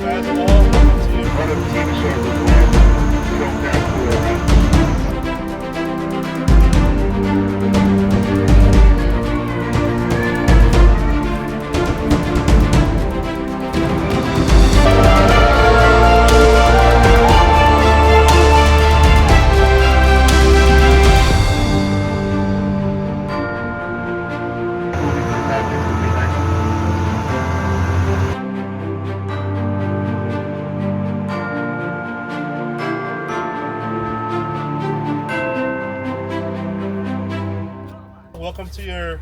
guys, hello. Welcome to one of the TV shows as well. Filmed there at Kualoa Ranch. Welcome to your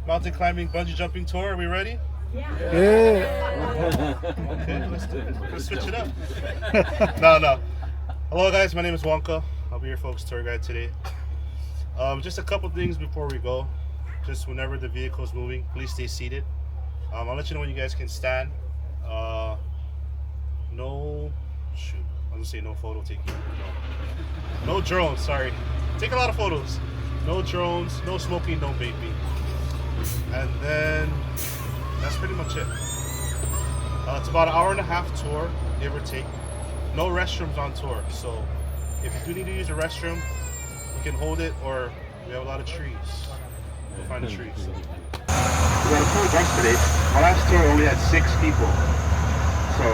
mountain climbing bungee jumping tour. Are we ready? Yeah. Okay, let's do it. Let's switch it up. No. Hello guys, my name is Wonka. I'll be your folks tour guide today. Just a couple things before we go. Just whenever the vehicle's moving, please stay seated. I'll let you know when you guys can stand. No photo taking. No drones, sorry. Take a lot of photos. No drones, no smoking, no vaping. And then that's pretty much it. It's about an hour and a half tour, give or take. No restrooms on tour, so if you do need to use a restroom, you can hold it, or we have a lot of trees. We'll find the trees. We got a full bunch today. My last tour only had 6 people. So,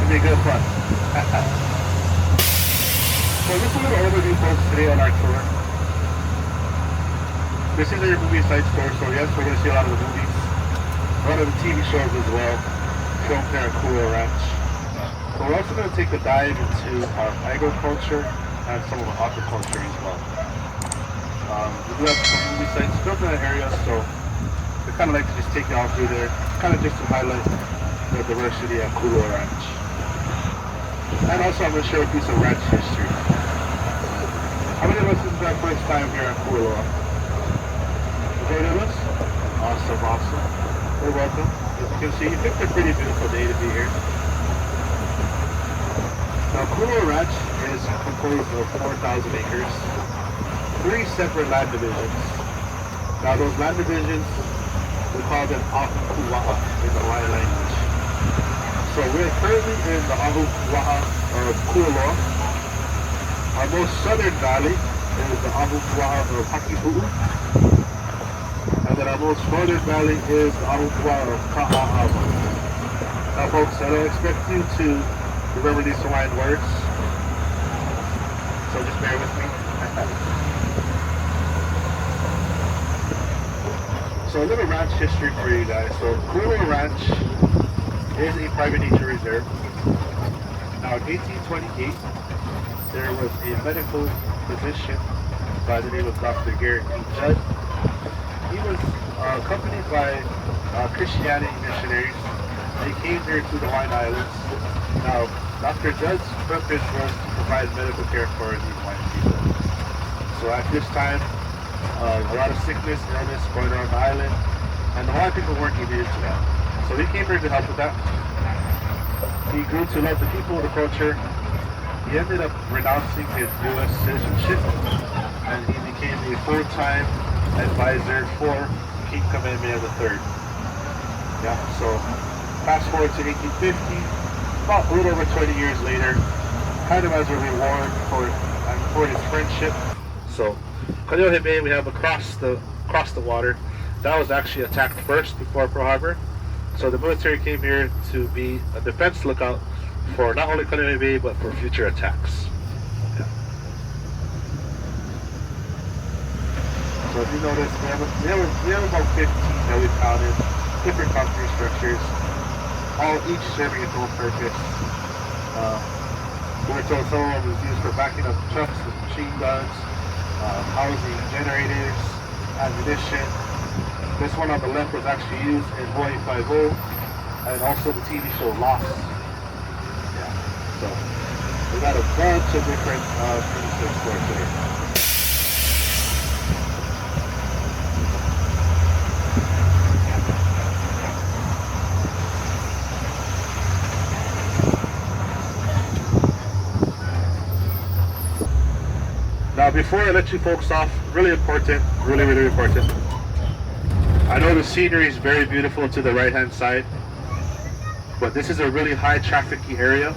it'll be good fun. So just a little overview folks today on our tour. This is your movie site tour, so yes, we're going to see a lot of the movies. A lot of the TV shows as well, filmed there at Kualoa Ranch. So we're also going to take a dive into our agriculture and some of our aquaculture as well. We do have some movie sites built in that area, so we kind of like to just take you all through there, kind of just to highlight the diversity at Kualoa Ranch. And also I'm going to share a piece of ranch history. How many of us is our first time here at Kualoa? Majority of us? Awesome. You're welcome. As you can see, you picked a pretty beautiful day to be here. Now Kualoa Ranch is composed of 4,000 acres, 3 separate land divisions. Now those land divisions, we call them Oahu in the Hawaiian language. So we're currently in the Oahu of Kualoa. Our most southern valley is the Oahu of Hakipu'u. And then our most northern valley is the Oahu of Ka'a'awa. Now folks, I don't expect you to remember these Hawaiian words, so just bear with me. So a little ranch history for you guys. So Kualoa Ranch is a private nature reserve. Now in 1828, there was a medical physician by the name of Dr. Garrett E. Judd. He was accompanied by Christianity missionaries. They came here to the Hawaiian Islands. Now, Dr. Judd's purpose was to provide medical care for the Hawaiian people. So at this time, a lot of sickness and illness going around the island, and the Hawaiian people weren't immune to that. So he came here to help with that. He grew to love the people, the culture. He ended up renouncing his U.S. citizenship, and he became a full-time advisor for King Kamehameha III. Yeah, so fast forward to 1850, about a little over 20 years later, kind of as a reward for his friendship. So Kamehameha Bay we have across the water, that was actually attacked first before Pearl Harbor. So the military came here to be a defense lookout for not only Kamehameha Bay but for future attacks. Yeah. So if you notice, we have about 15 that we've counted, different concrete structures, all each serving its own purpose. We're told some of them is used for backing up trucks with machine guns, housing generators, ammunition. This one on the left was actually used in Hawaii Five-0 and also the TV show Lost. Yeah, so we got a bunch of different things to explore today. Now before I let you folks off, really important, really important. I know the scenery is very beautiful to the right hand side. But this is a really high trafficy area.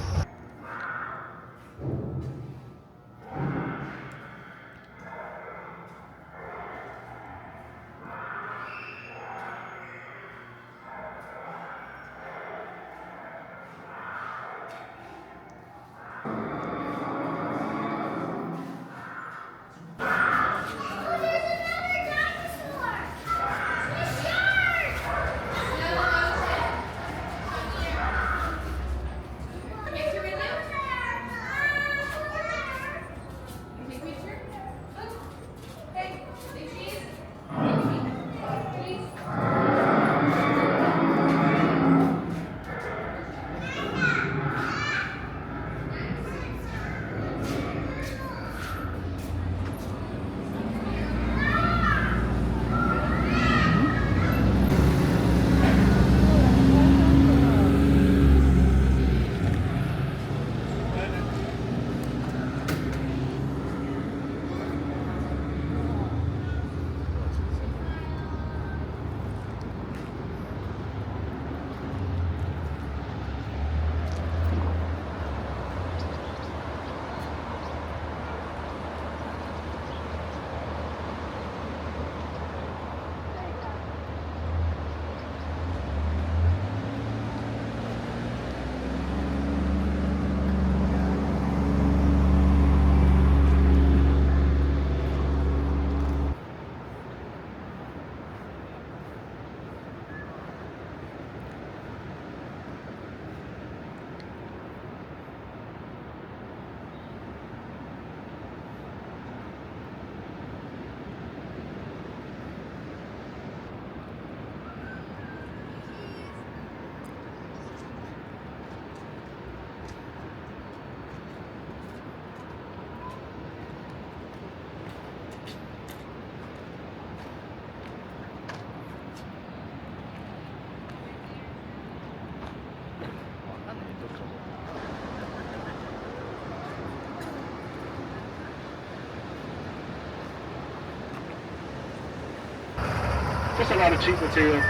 Just a lot of cheap material,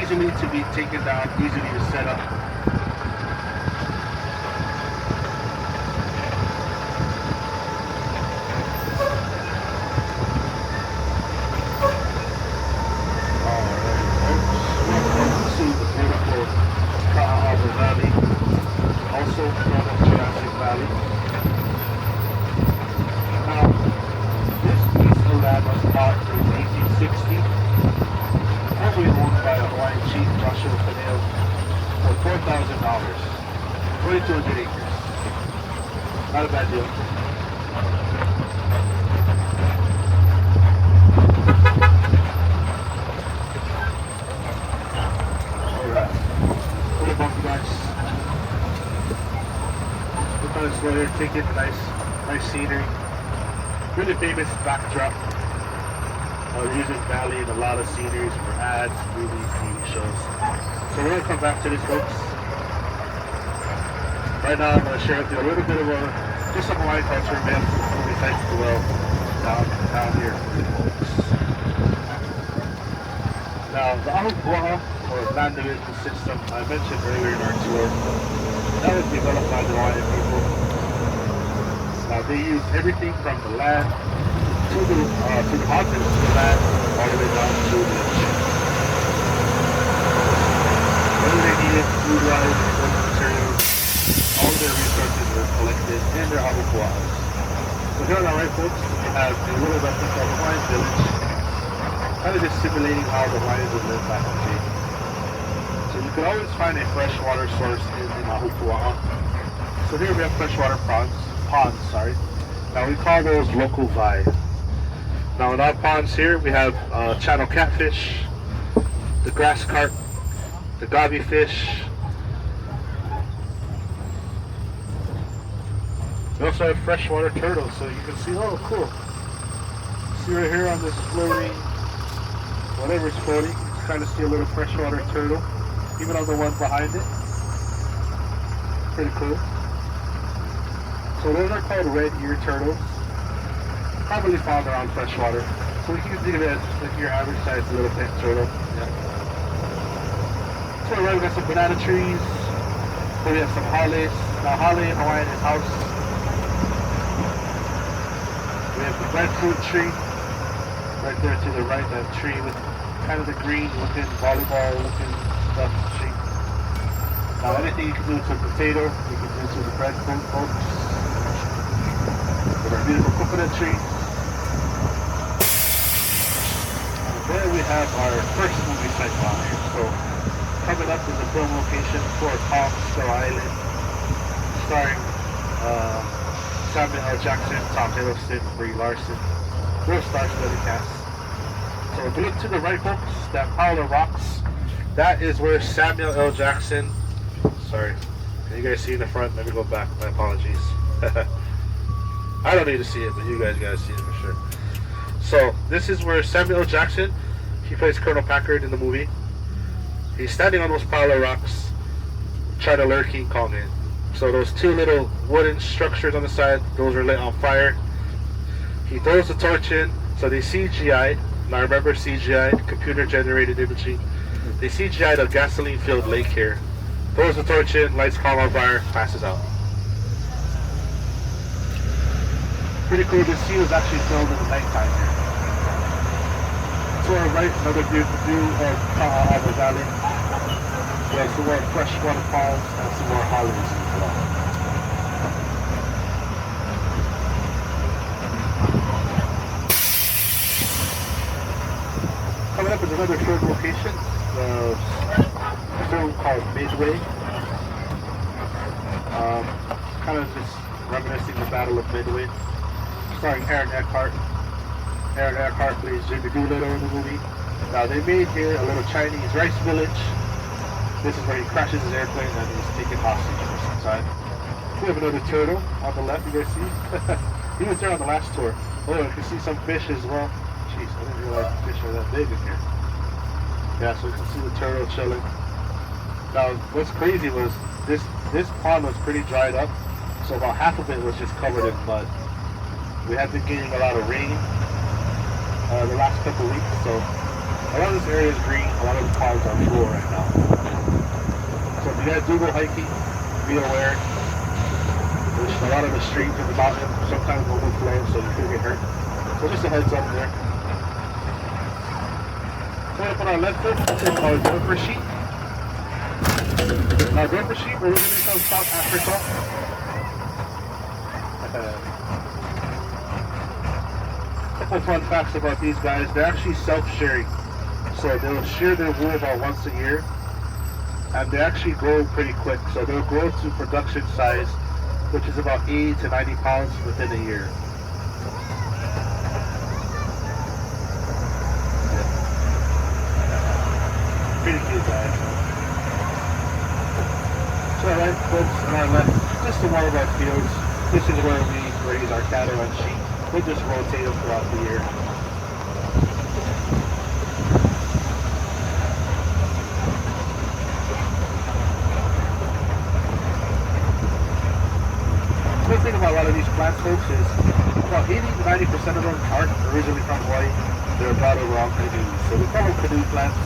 easily to be taken down, easily to set up. Welcome to the beautiful Kualoa Valley, also known as Jurassic Valley. Now, this piece of land was bought in 1860. Probably owned by a Hawaiian chief, Joshua for $4,000, 2,200 acres. Not a bad deal. Alright, little bumpy guys. Look at this weather, take it, nice scenery. Really famous backdrop. Jurassic Valley and a lot of sceneries for ads, movies, TV shows. So we're going to come back to this, folks. Right now I'm going to share with you a little bit of just some Hawaiian culture, man, besides the well down here. Now, the Oahu or land division system I mentioned earlier in our tour, that was developed by the Hawaiian people. Now they use everything from the land to the mountains, to the land, all the way down to the ocean. Whether they needed food wise, food materials, all their resources were collected in their Hawaiian. So here on our right, folks, we have a little reference of Hawaiian Village, kind of just simulating how the Hawaiians would live back in the day. So you can always find a freshwater source in Oahu. So here we have freshwater ponds. Now we call those local WWII. Now in our ponds here we have channel catfish, the grass carp, the goby fish. We also have freshwater turtles, so you can see, oh cool. See right here on this floating, whatever's floating, you can kind of see a little freshwater turtle, even on the one behind it. Pretty cool. So those are called red ear turtles. Probably found around freshwater. So you can think of it as like your average size little pet turtle. Yeah. So right, we got some banana trees, Here we have some hales. Now hale in Hawaiian is house. We have the breadfruit tree right there to the right. That tree with kind of the green looking volleyball looking stuff tree. Now anything you can do to a potato, you can do to the breadfruit folks. With our beautiful coconut tree. There we have our first movie site down here. So coming up is the film location for Palm Skull Island, starring Samuel L. Jackson, Tom Hiddleston, Brie Larson, real star-studded cast. So if you look to the right, folks, that pile of rocks, that is where Samuel L. Jackson. Sorry, can you guys see in the front? Let me go back. My apologies. I don't need to see it, but you guys gotta see it for sure. So this is where Samuel L. Jackson, he plays Colonel Packard in the movie. He's standing on those pile of rocks, trying to lure King Kong in. So those two little wooden structures on the side, those are lit on fire. He throws the torch in, so they CGI. Now remember CGI, computer generated imaging. They CGI'd a gasoline-filled lake here. Throws the torch in, lights Kong on fire, passes out. Pretty cool. This scene was actually filmed in the nighttime here. To our right, another beautiful view of Kualoa Valley. We have some more fresh waterfalls and some more halos as well. Coming up is another short location, the film called Midway. Kind of just reminiscing the Battle of Midway. Starring Aaron Eckhart. Aaron Eckhart plays Jimmy Doolittle in the movie. Now they made here a little Chinese rice village. This is where he crashes his airplane and he's taken hostage for some time. We have another turtle on the left, you guys see? He was there on the last tour. Oh, you can see some fish as well. Jeez, I didn't realize the fish are that big in here. Yeah, so you can see the turtle chilling. Now, what's crazy was this pond was pretty dried up, so about half of it was just covered in mud. We have been getting a lot of rain the last couple of weeks, so a lot of this area is green, a lot of the ponds are full right now. So if you guys do go hiking, be aware. There's a lot of the streams in the mountain sometimes overflow, so you could get hurt. So just a heads up there. Coming up on our left foot, this is our gopher sheep. Now gopher sheep originally from South Africa. Couple fun facts about these guys. They're actually self-sharing. So they'll share their wool about once a year. And they actually grow pretty quick. So they'll grow to production size, which is about 80 to 90 pounds within a year. Yeah. Pretty cute guys. So alright folks, on our left, just to one of our fields. This is where we raise our cattle and sheep. We'll just rotate them throughout the year. The good thing about a lot of these plants, folks, is about 80 to 90% of them aren't originally from Hawaii. They're brought over on canoes. So we call them canoe plants.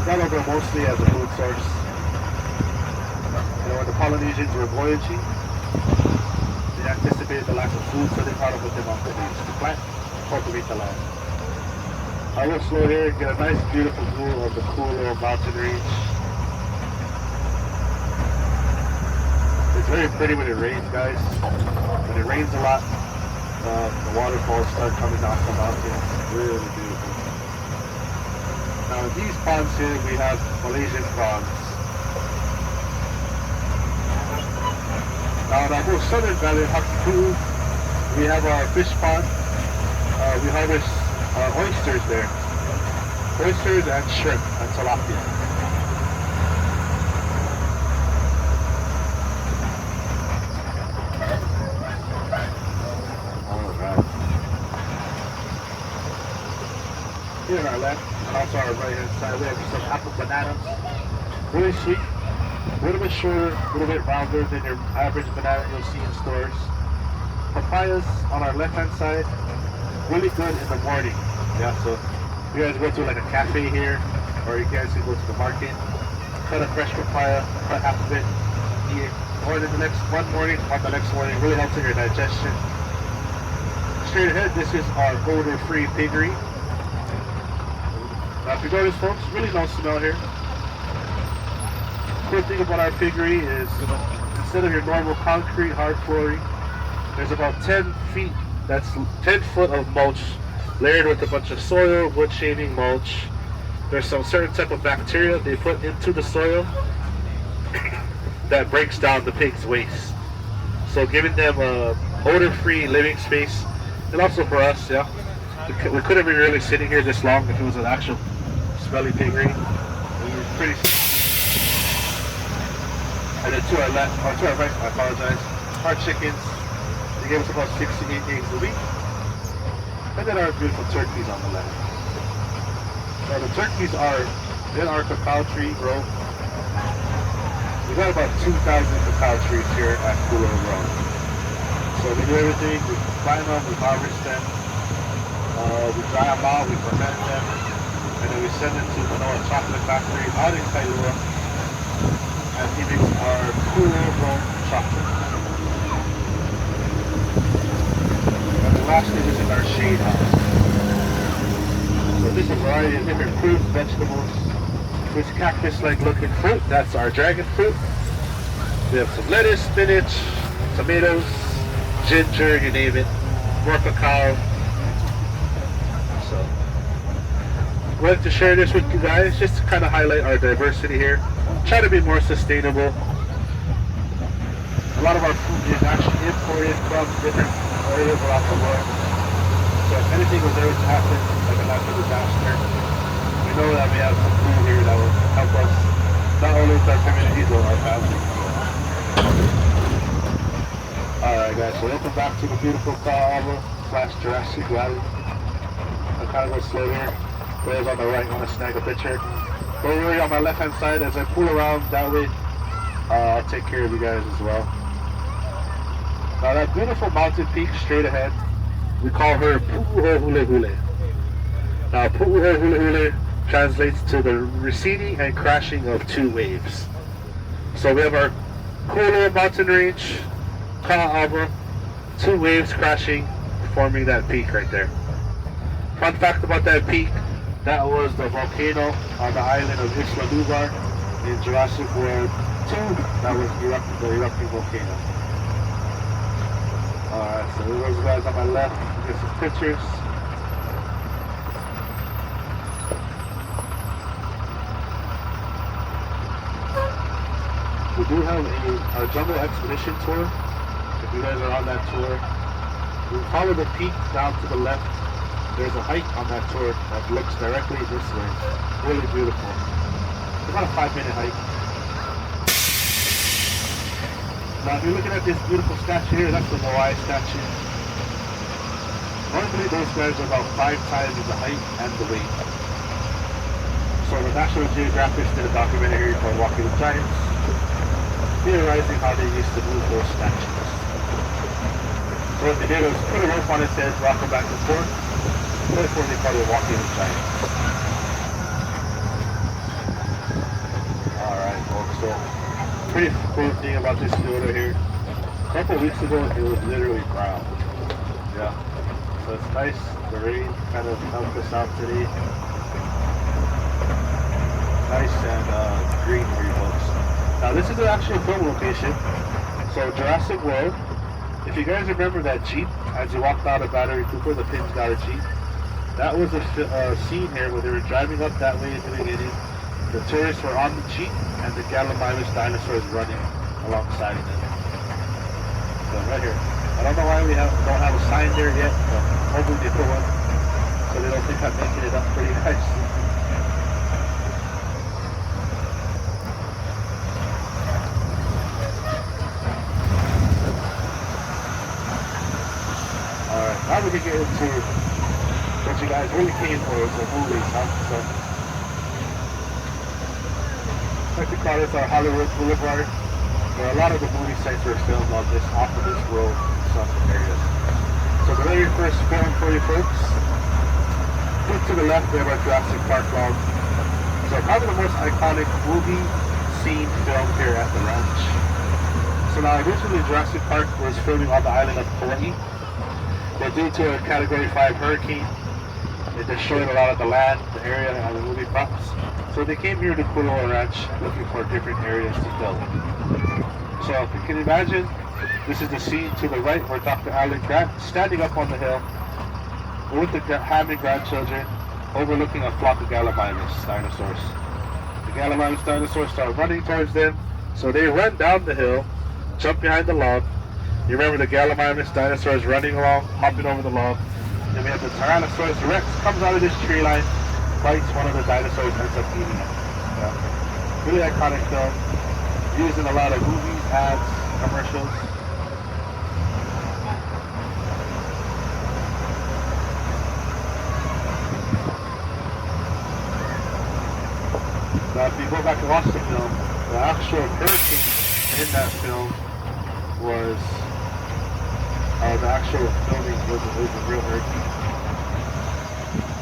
Brought over mostly as a food source. You know, when the Polynesians were voyaging, they anticipated the lack of food, so they brought them with them on canoes to plant, cultivate the land. I will slow here and get a nice beautiful view of the Kualoa mountain range. It's very pretty when it rains, guys. When it rains a lot, the waterfalls start coming down the mountain. Really beautiful. Now in these ponds here, we have Malaysian prawns. Now in our most southern valley, Hakipu'u, we have our fish pond. We harvest oysters there. Oysters and shrimp and tilapia. Alright. Here on our left, and also our right hand side, we have some apple bananas. Really sweet. A little bit shorter, a little bit rounder than your average banana you'll see in stores. Papayas on our left hand side, really good in the morning. Yeah, so you guys go to like a cafe here, or you guys can go to the market, cut a fresh papaya, cut half of it, or the next one morning, or the next morning, really helps in your digestion. Straight ahead, this is our odor-free piggery. Now, if you notice, folks, really no smell here. Cool thing about our piggery is instead of your normal concrete hard flooring, there's about 10 feet. That's 10 foot of mulch layered with a bunch of soil, wood shaving mulch. There's some certain type of bacteria they put into the soil that breaks down the pig's waste. So giving them a odor-free living space, and also for us, yeah, we couldn't be really sitting here this long if it was an actual smelly piggery. It was pretty. And then to our left, or to our right, I apologize, our chickens. They give us about 6 to 8 eggs a week. And then our beautiful turkeys on the left. So the turkeys are in our cacao tree grove. We got about 2,000 cacao trees here at Kualoa Ranch. So we do everything, we plant them, we harvest them, we dry them out, we ferment them, and then we send them to Manoa Chocolate Factory out in Kailua, and he makes our Kualoa Ranch chocolate. Lastly, this is our shade house. So this is a variety of different fruits, vegetables. This cactus-like looking fruit, that's our dragon fruit. We have some lettuce, spinach, tomatoes, ginger, you name it, more cacao. So, I'd like to share this with you guys just to kind of highlight our diversity here. Try to be more sustainable. A lot of our food is actually imported from different areas around the world. So if anything was ever to happen, like a natural disaster, we know that we have some food here that will help us, not only with our communities, but our families. Alright guys, so welcome back to the beautiful Kualoa / Jurassic Valley. I'll kind of go slow here. Whereas on the right, I want to snag a picture. Don't worry, on my left hand side, as I pull around that way, I'll take care of you guys as well. Now that beautiful mountain peak straight ahead, we call her Pu'uhehulehule. Now Pu'uhehulehule translates to the receding and crashing of two waves. So we have our Kualoa mountain range, Ka'ava, two waves crashing, forming that peak right there. Fun fact about that peak, that was the volcano on the island of Isla Nublar in Jurassic World 2, that was the erupting volcano. Alright, so those guys on my left, get some pictures. We do have our jungle expedition tour. If you guys are on that tour, we follow the peak down to the left. There's a hike on that tour that looks directly this way. Really beautiful. It's about a 5-minute hike. Now if you're looking at this beautiful statue here, that's the Moai statue. Normally those guys are about 5 times the height and the weight. So the National Geographic did a documentary called Walking with Giants, theorizing how they used to move those statues. So what they did was put a rope on its head, rock them back and forth. Therefore they call it Walking with Giants. Alright folks, so pretty cool thing about this photo here. A couple weeks ago it was literally brown. Yeah. So it's nice. The rain kind of helped us out today. Nice and green for you folks. Now this is an actual film location. So Jurassic World. If you guys remember that Jeep, as you walked out of Battery Cooper, the Pins got a Jeep. That was a scene here where they were driving up that way in the beginning. The tourists were on the Jeep and the Gallimimus dinosaurs running alongside them. So right here. I don't know why we don't have a sign there yet, but hopefully they put one so they don't think I'm making it up for you guys. Alright, now we can get into what you guys really came for, is the movies, huh? So, I like to call this our Hollywood Boulevard, where a lot of the movie sites were filmed on this, off of this road in some areas. So the very first film for you folks, to the left we have our Jurassic Park log. So probably the most iconic movie scene filmed here at the ranch. So now originally Jurassic Park was filming on the island of Hawaii, but due to a Category 5 hurricane, it destroyed a lot of the land, the area, and the movie props. So they came here to Kualoa Ranch looking for different areas to film. So if you can imagine, this is the scene to the right where Dr. Alan Grant standing up on the hill with the having grandchildren overlooking a flock of Gallimimus dinosaurs. The Gallimimus dinosaurs start running towards them, so they run down the hill, jump behind the log. You remember the Gallimimus dinosaurs running along, hopping over the log. Then we have the Tyrannosaurus Rex comes out of this tree line, bites one of the dinosaurs, ends up eating it. Yeah. Really iconic film, used in a lot of movies, ads, commercials. Now if you go back and watch the film, the actual hurricane in that film was the actual filming was a real hurricane.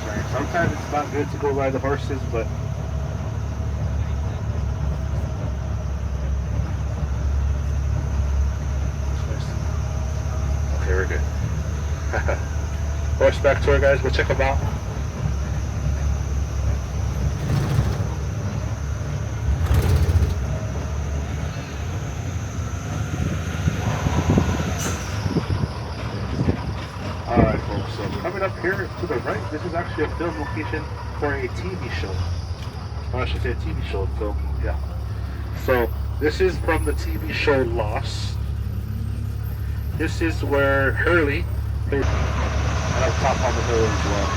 Sorry, sometimes it's not good to go by the horses, but okay, we're good. Horseback tour, guys. Go check them out. Up here to the right, this is actually a film location for a TV show. Or I should say a TV show film, yeah. So this is from the TV show Lost. This is where Hurley played up top on the hill as well.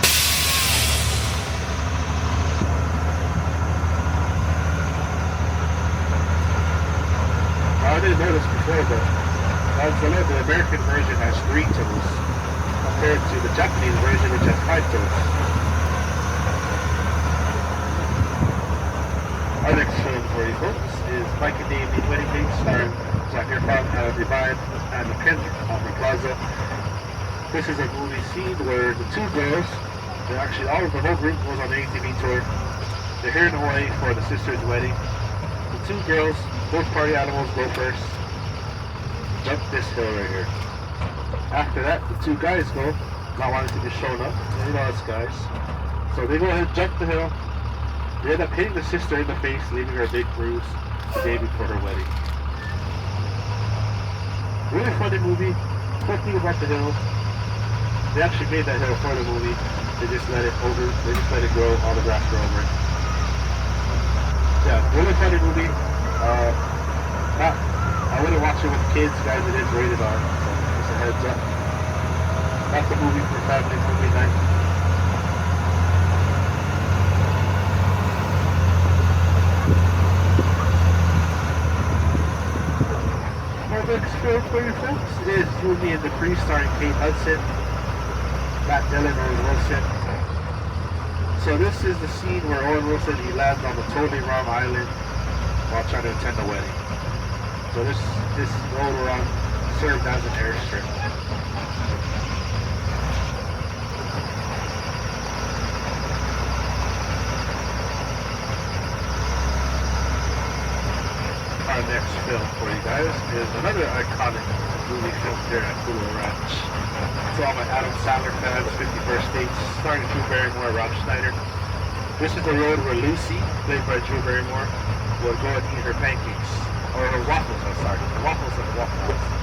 I didn't know this before, but the American version has 3 toes compared to the Japanese version, which has 5 toes. Our next film for you folks is Mike and Dave Need Wedding Dates, starring Zachary Divine and the Ken on the Plaza. This is a movie scene where the 2 girls, actually all of the whole group was on the ATV tour. They're here in Hawaii for the sister's wedding. The 2 girls, both party animals, go first. Jump this hill right here. After that, the 2 guys go, not wanting to be shown up. You know us guys. So they go ahead, jump the hill. They end up hitting the sister in the face, leaving her a big bruise the day before her wedding. Really funny movie. Cool thing about the hill, they actually made that hill for the movie. They just let it grow, all the grass grow over it. Yeah, really funny movie. I wouldn't watch it with kids, guys. It is rated R. Heads up. That's a movie for family movie night. Our next film for you folks is Movie and the Priest, starring Kate Hudson, Matt Dillon, Owen Wilson. So this is the scene where Owen Wilson, he lands on the totally wrong island while trying to attend a wedding. So this road we're on served as an airstrip. Our next film for you guys is another iconic movie film here at Kualoa Ranch. It's all my Adam Sandler fans, 51st Dates, starring Drew Barrymore, Rob Schneider. This is the road where Lucy, played by Drew Barrymore, will go and eat her pancakes, or her waffles, I'm sorry, her waffles and Waffle House.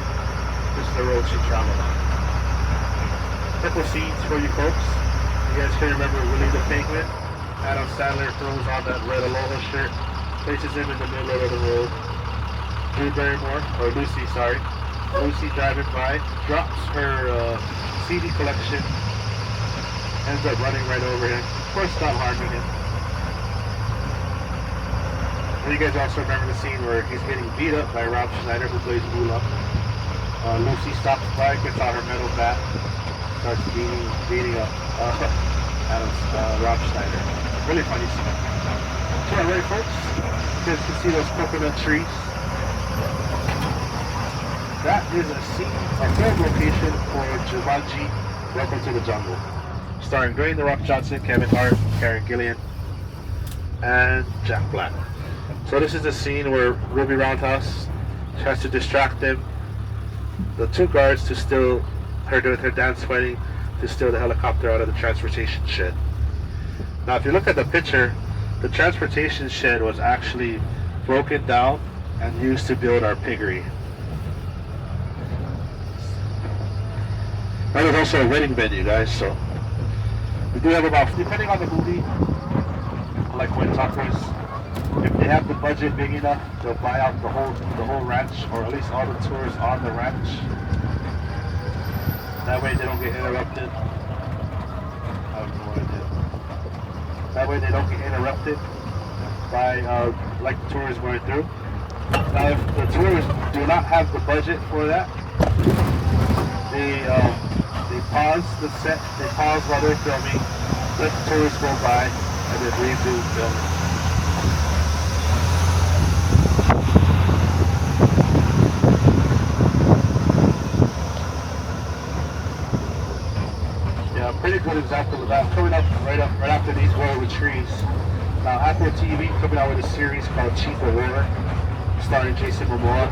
This is the road she traveled on. Couple scenes for you folks. You guys can remember Willie the Penguin. Adam Sandler throws on that red Aloha shirt, places him in the middle of the road. Drew Barrymore, or Lucy, sorry. Lucy driving by, drops her CD collection, ends up running right over him. Of course, not harming him. And you guys also remember the scene where he's getting beat up by Rob Schneider, who plays Bula. Lucy stops by, gets out her metal bat, starts beating up Rob Schneider. Really funny scene. To our right, folks, you guys can see those coconut trees. That is a film location for Jumanji, Welcome to the Jungle, starring Dwayne "The Rock" Johnson, Kevin Hart, Karen Gillan, and Jack Black. So this is the scene where Ruby Roundhouse, tries to distract them. The two guards to steal her doing her dance fighting to steal the helicopter out of the transportation shed. Now, if you look at the picture, the transportation shed was actually broken down and used to build our piggery. That is also a wedding venue, guys. So we do have about, depending on the movie, like when talkers, if they have the budget big enough, they'll buy out the whole ranch, or at least all the tours on the ranch. That way they don't get interrupted. I don't know what I did. That way they don't get interrupted by like the tours going through. Now, if the tours do not have the budget for that, they pause the set. They pause while they're filming, let the tourists go by, and then resume filming. Pretty good example of that. Coming up right after these row of trees. Now, Apple TV coming out with a series called Chief of War, starring Jason Momoa,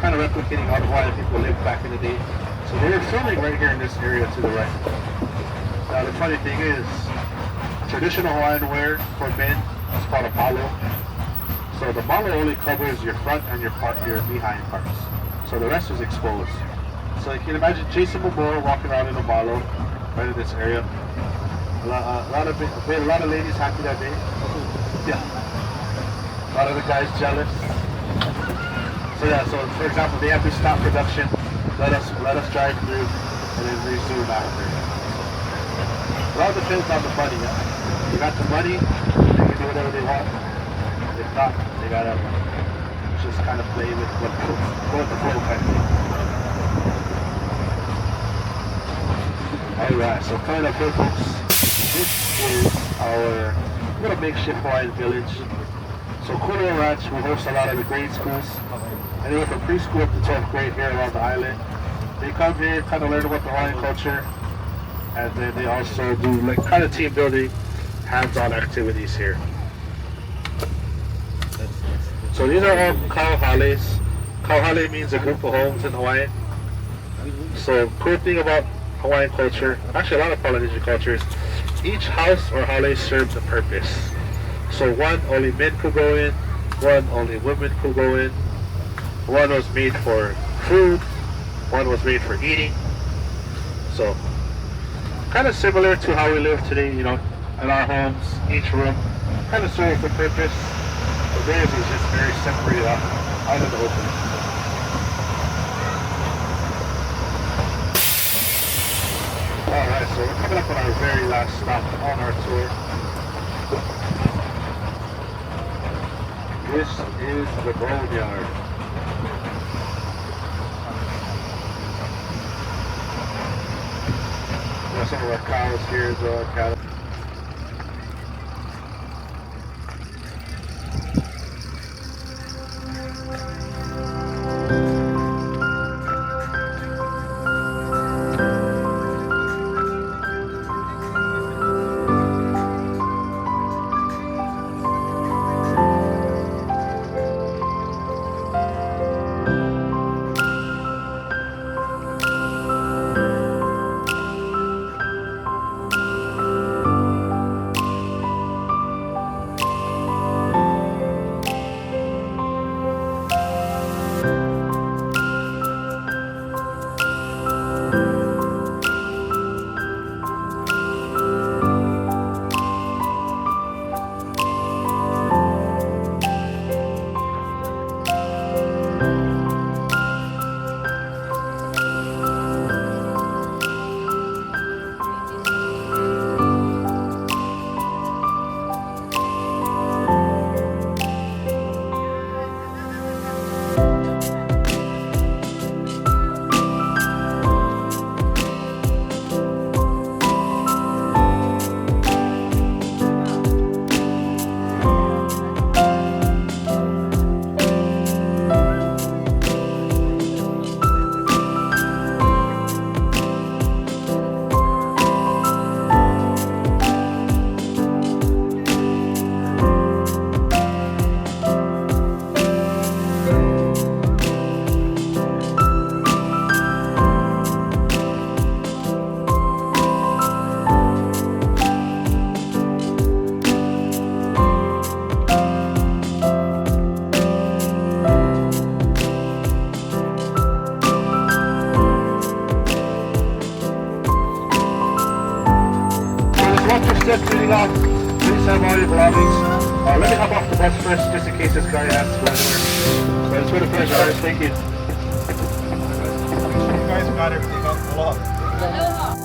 kind of replicating how the Hawaiian people lived back in the day. So they were filming right here in this area to the right. Now, the funny thing is, traditional Hawaiian wear for men is called a malo. So the malo only covers your front and your behind parts. So the rest is exposed. So you can imagine Jason Momoa walking around in a malo right in this area. A lot of ladies happy that day. Yeah. A lot of the guys jealous. So yeah, so for example, they have to stop production, let us drive through, and then resume after. It all depends on the money. Yeah? If you got the money, they can do whatever they want. If not, they gotta just kind of play with go with the flow kind of thing. Alright, so coming up here, folks, this is our little makeshift Hawaiian village. So Kualoa Ranch will host a lot of the grade schools, anywhere from preschool up to 12th grade here around the island. They come here, kind of learn about the Hawaiian culture, and then they also do like kind of team building, hands-on activities here. So these are all kauhales. Kauhale means a group of homes in Hawaiian. So cool thing about Hawaiian culture, actually a lot of Polynesian cultures, each house or hale serves a purpose. So one only men could go in, one only women could go in, one was made for food, one was made for eating. So kind of similar to how we live today, you know, in our homes, each room kind of serves a purpose. But theirs is just very separated out in the open. Alright, so we're coming up on our very last stop on our tour. This is the boneyard. We have some of our cows here as well, cattle. test push just in case this guy has to go anywhere. But it's been a pleasure, guys. Thank you. You guys got everything up. Aloha. Aloha.